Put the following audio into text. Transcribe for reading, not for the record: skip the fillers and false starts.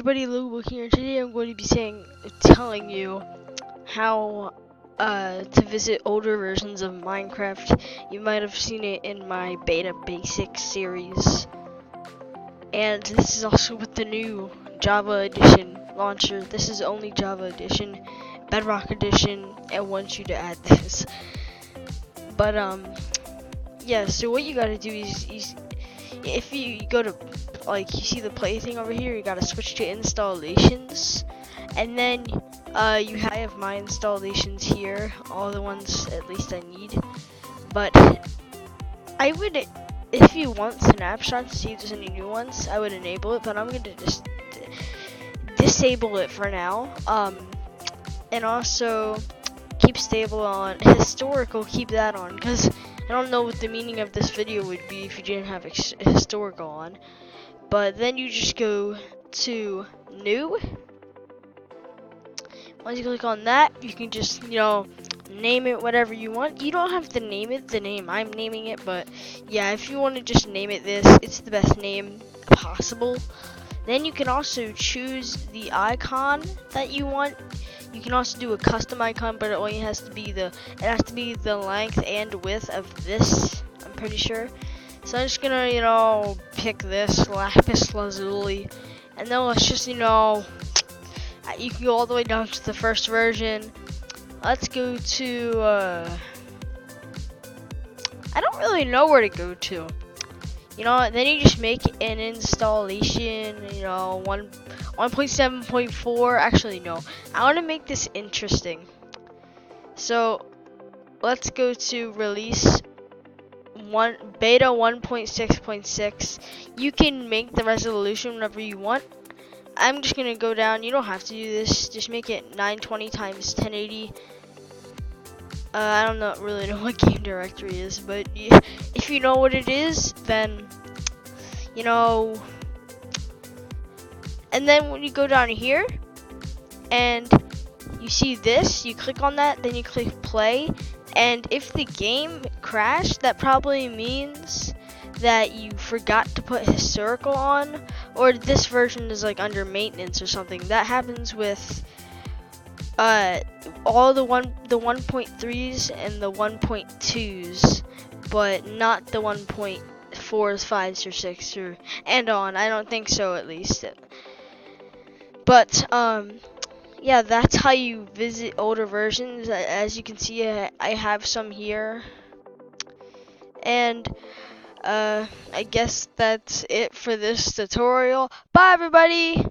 everybody, Lubu here. Today I'm going to be telling you how to visit older versions of Minecraft. You might have seen it in my Beta Basics series. And this is also with the new Java Edition launcher. This is only Java Edition. Bedrock Edition, I want you to add this. But yeah, so what you gotta do is if you go to, like, you see the play thing over here, you gotta switch to installations, and then you have my installations here, all the ones at least I need. But I would, if you want snapshots to see if there's any new ones, I would enable it, but I'm gonna just disable it for now. And also keep stable on historical, keep that on, because I don't know what the meaning of this video would be if you didn't have historical on. But then you just go to new. Once you click on that, you can just, name it whatever you want. You don't have to name it the name I'm naming it, but yeah, if you want to just name it this, it's the best name possible. Then you can also choose the icon that you want. You can also do a custom icon, but it only has to be the length and width of this, I'm pretty sure. So I'm just gonna, pick this lapis lazuli, and then let's just, you can go all the way down to the first version. Let's go to, I don't really know where to go to. Then you just make an installation, 1.7.4. Actually, no. I want to make this interesting. So, let's go to release beta 1.6.6. You can make the resolution whenever you want. I'm just going to go down. You don't have to do this. Just make it 920 times 1080. I don't really know what game directory is, but if you know what it is, then, and then when you go down here, and you see this, you click on that, then you click play, and if the game crashed, that probably means that you forgot to put historical on, or this version is like under maintenance or something. That happens with all the 1.3s and the 1.2s, but not the 1.4s, 5s, or 6s, and on. I don't think so, at least. But yeah, that's how you visit older versions. As you can see, I have some here, and I guess that's it for this tutorial. Bye, everybody.